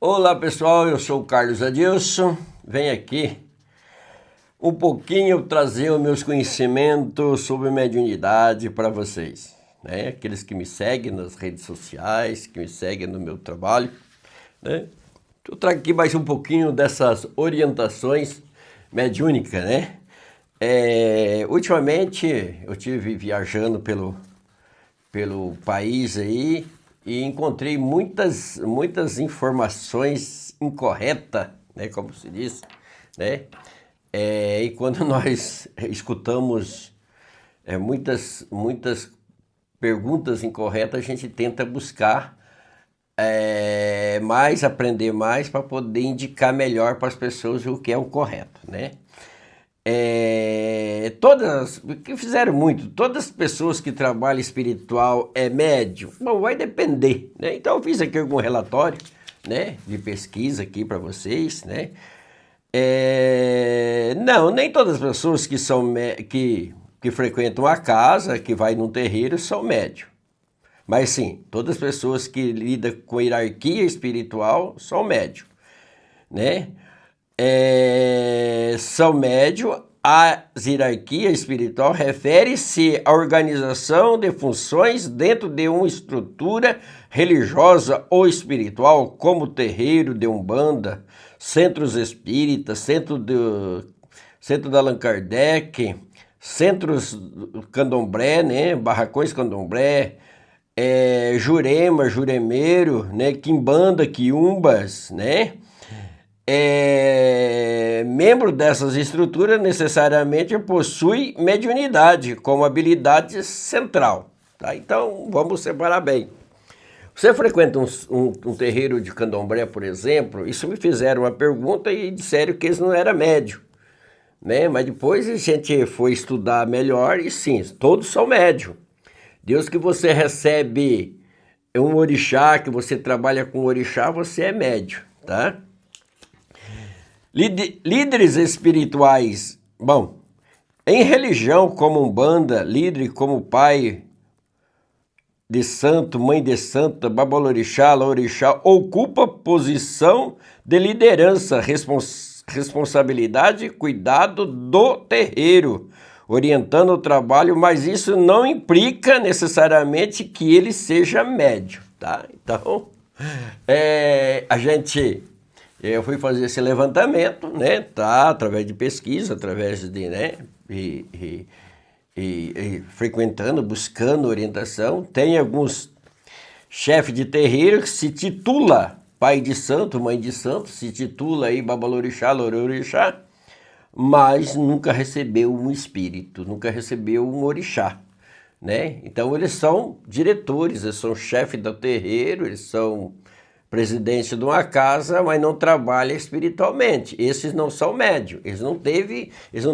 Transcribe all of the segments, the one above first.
Olá pessoal, eu sou o Carlos Adilson, venho aqui um pouquinho trazer os meus conhecimentos sobre mediunidade para vocês, né? Aqueles que me seguem nas redes sociais, que me seguem no meu trabalho, né? Eu trago aqui mais um pouquinho dessas orientações mediúnicas, né? Ultimamente eu tive viajando pelo país aí e encontrei muitas informações incorretas, né, como se diz, né? E quando nós escutamos muitas perguntas incorretas, a gente tenta buscar aprender mais para poder indicar melhor para as pessoas o que é o correto, né? Que fizeram muito, todas as pessoas que trabalham espiritual é médium? Bom, vai depender, né? Então eu fiz aqui algum relatório, né, de pesquisa aqui para vocês, né? Não, nem todas as pessoas que frequentam a casa, que vai num terreiro, são médium. Mas sim, todas as pessoas que lidam com hierarquia espiritual são médium, né? São médium. A hierarquia espiritual refere-se à organização de funções dentro de uma estrutura religiosa ou espiritual, como terreiro de Umbanda, centros espíritas, centro da Allan Kardec, centros candomblé, né? Barracões candomblé, jurema, juremeiro, né? Quimbanda, quiumbas, né? Membro dessas estruturas necessariamente possui mediunidade como habilidade central, tá? Então vamos separar bem. Você frequenta um terreiro de candomblé, por exemplo, isso me fizeram uma pergunta e disseram que eles não eram médium, né? Mas depois a gente foi estudar melhor e sim, todos são médium. Deus que você recebe um orixá, que você trabalha com orixá, você é médium, tá? Líderes espirituais, bom, em religião como Umbanda, líder como pai de santo, mãe de santa, babalorixá, laorixá, ocupa posição de liderança, responsabilidade e cuidado do terreiro, orientando o trabalho, mas isso não implica necessariamente que ele seja médium, tá? Então, eu fui fazer esse levantamento, né, tá, através de pesquisa, através de, né, frequentando, buscando orientação. Tem alguns chefes de terreiro que se titula pai de santo, mãe de santo, se titula aí babalorixá, lororixá, mas nunca recebeu um espírito, nunca recebeu um orixá, né? Então eles são diretores, eles são chefes do terreiro, eles são presidente de uma casa, mas não trabalha espiritualmente. Esses não são médios, eles não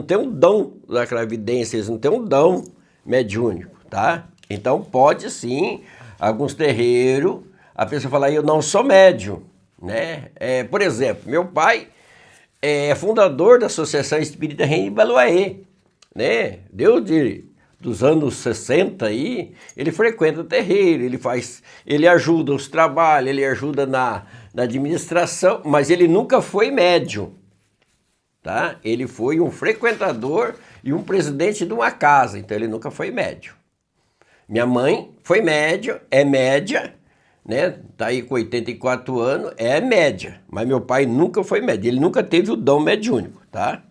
têm um dom da clarividência, eles não têm um dom mediúnico, tá? Então pode sim, alguns terreiros, a pessoa fala, eu não sou médium, né? Por exemplo, meu pai é fundador da Associação Espírita Reino de Baluaê, né? Dos anos 60 aí, ele frequenta o terreiro, ele ajuda os trabalhos, ele ajuda na administração, mas ele nunca foi médium, tá? Ele foi um frequentador e um presidente de uma casa, então ele nunca foi médium. Minha mãe foi médium, é média, né? Tá aí com 84 anos, é média, mas meu pai nunca foi médium, ele nunca teve o dom mediúnico, tá?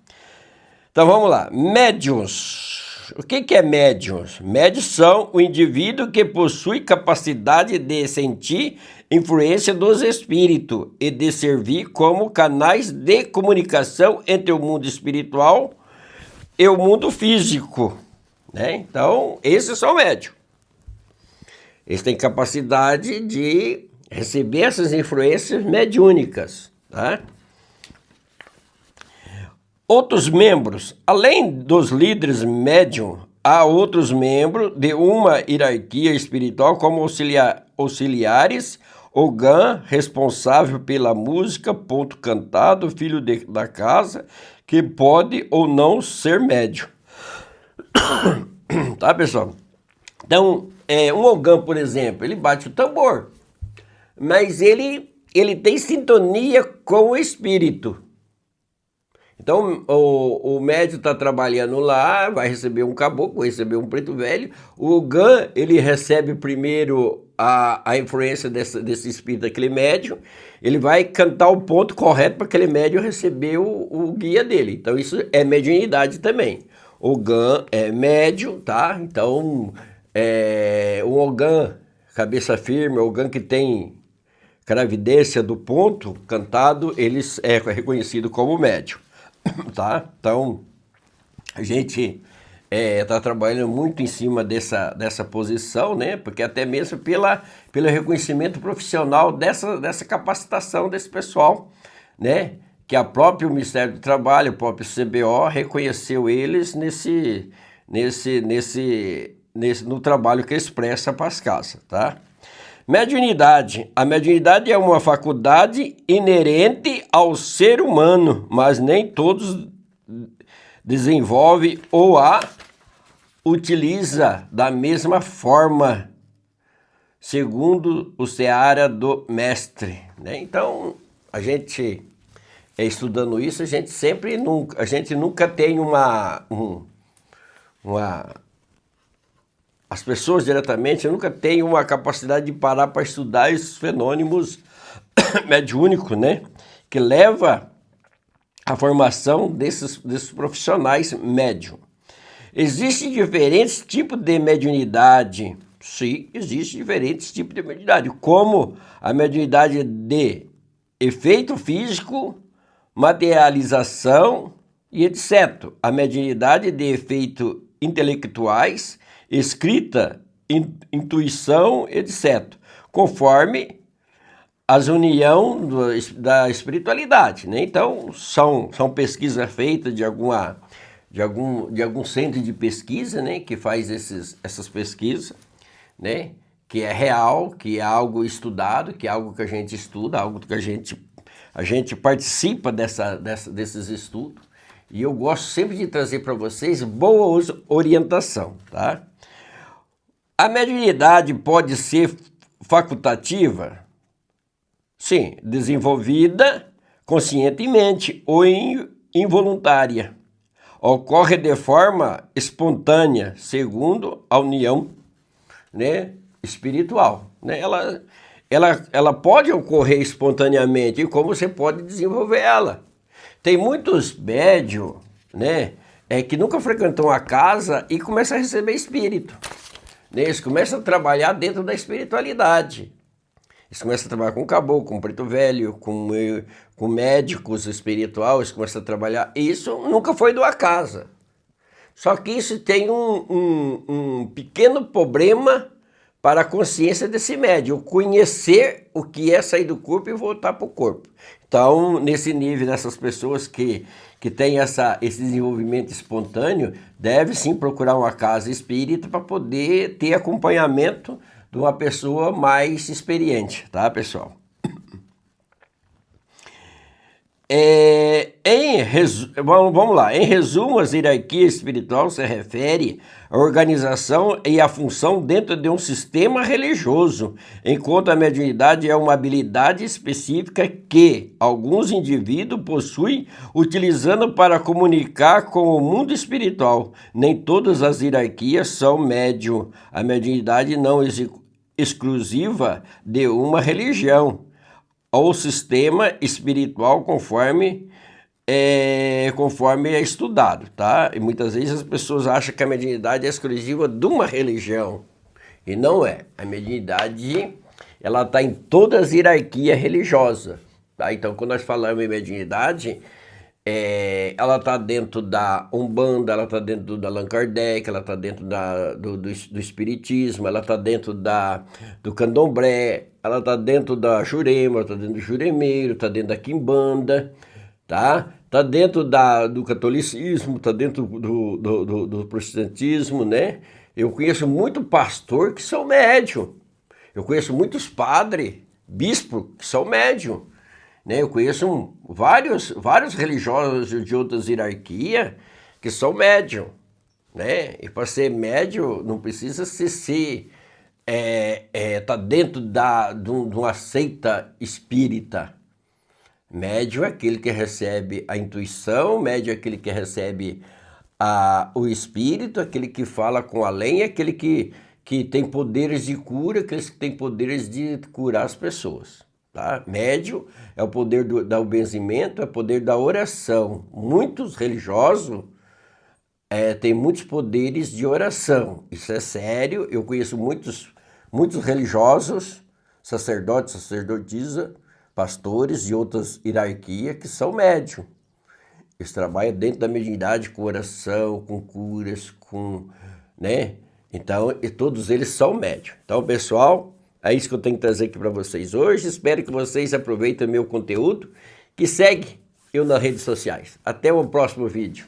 Então vamos lá, médiuns. O que é médiuns? Médiuns são o indivíduo que possui capacidade de sentir influência dos espíritos e de servir como canais de comunicação entre o mundo espiritual e o mundo físico, né? Então, esses são médiuns. Eles têm capacidade de receber essas influências mediúnicas, tá? Outros membros, além dos líderes médium, há outros membros de uma hierarquia espiritual como auxiliares, ogã, responsável pela música, ponto cantado, filho da casa, que pode ou não ser médium. Tá, pessoal? Então, um ogã, por exemplo, ele bate o tambor, mas ele ele tem sintonia com o espírito. Então, o médium está trabalhando lá, vai receber um caboclo, vai receber um preto velho. O Ogã, ele recebe primeiro a influência desse espírito, daquele médium. Ele vai cantar o ponto correto para aquele médium receber o guia dele. Então, isso é mediunidade também. O Ogã é médium, tá? Então, o Ogã, cabeça firme, o Ogã que tem clarividência do ponto cantado, ele é reconhecido como médium. Tá? Então, a gente está trabalhando muito em cima dessa posição, né? Porque até mesmo pelo reconhecimento profissional dessa capacitação desse pessoal, né? Que a próprio Ministério do Trabalho, o próprio CBO reconheceu eles no trabalho que eles prestam para as casas, tá? Mediunidade. A mediunidade é uma faculdade inerente ao ser humano, mas nem todos desenvolve ou a utiliza da mesma forma, segundo o seara do mestre, né? Então, a gente estudando isso, a gente nunca tem as pessoas diretamente nunca têm uma capacidade de parar para estudar esses fenômenos mediúnicos, né? Que leva à formação desses profissionais médium. Existem diferentes tipos de mediunidade. Sim, existem diferentes tipos de mediunidade, como a mediunidade de efeito físico, materialização e etc. A mediunidade de efeitos intelectuais, escrita, intuição, etc. Conforme as união da espiritualidade, né? Então, são pesquisas feitas de algum centro de pesquisa, né? Que faz essas pesquisas, né? Que é real, que é algo estudado, que é algo que a gente estuda, algo que a gente participa desses estudos. E eu gosto sempre de trazer para vocês boa orientação, tá? A mediunidade pode ser facultativa? Sim, desenvolvida conscientemente ou involuntária. Ocorre de forma espontânea, segundo a união, né, espiritual. Né? Ela pode ocorrer espontaneamente, e como você pode desenvolver ela. Tem muitos médios, né, que nunca frequentam a casa e começam a receber espírito. Eles começam a trabalhar dentro da espiritualidade. Eles começam a trabalhar com caboclo, com preto velho, com médicos espirituais, eles começam a trabalhar. Isso nunca foi do acaso. Só que isso tem um pequeno problema para a consciência desse médium, conhecer o que é sair do corpo e voltar para o corpo. Então, nesse nível, dessas pessoas que têm esse desenvolvimento espontâneo, deve sim procurar uma casa espírita para poder ter acompanhamento de uma pessoa mais experiente, tá, pessoal? Vamos lá. Em resumo, a hierarquia espiritual se refere à organização e à função dentro de um sistema religioso, enquanto a mediunidade é uma habilidade específica que alguns indivíduos possuem utilizando para comunicar com o mundo espiritual. Nem todas as hierarquias são médium. A mediunidade não é exclusiva de uma religião ou sistema espiritual conforme é estudado, tá? E muitas vezes as pessoas acham que a mediunidade é exclusiva de uma religião, e não é. A mediunidade, ela está em todas as hierarquias religiosas, tá? Então, quando nós falamos em mediunidade, ela está dentro da Umbanda, ela está dentro da Allan Kardec, ela está dentro do Espiritismo, ela está dentro do Candomblé, ela está dentro da Jurema, está dentro do Juremeiro, está dentro da Quimbanda, tá? Está dentro do catolicismo, está dentro do protestantismo, né? Eu conheço muito pastor que são médium, eu conheço muitos padres, bispos que são médium. Né, eu conheço vários religiosos de outras hierarquias que são médium, né? E para ser médium não precisa ser tá dentro de uma seita espírita. Médium é aquele que recebe a intuição, médium é aquele que recebe o espírito, aquele que fala com além, aquele que tem poderes de cura, aqueles que têm poderes de curar as pessoas. Tá? Médium é o poder do benzimento, é o poder da oração. Muitos religiosos têm muitos poderes de oração. Isso é sério, eu conheço muitos religiosos, sacerdotes, sacerdotisas, pastores e outras hierarquias que são médium. Eles trabalham dentro da mediunidade com oração, com curas, né? Então, todos eles são médium. Então, pessoal, é isso que eu tenho que trazer aqui para vocês hoje. Espero que vocês aproveitem o meu conteúdo, que segue eu nas redes sociais. Até o próximo vídeo.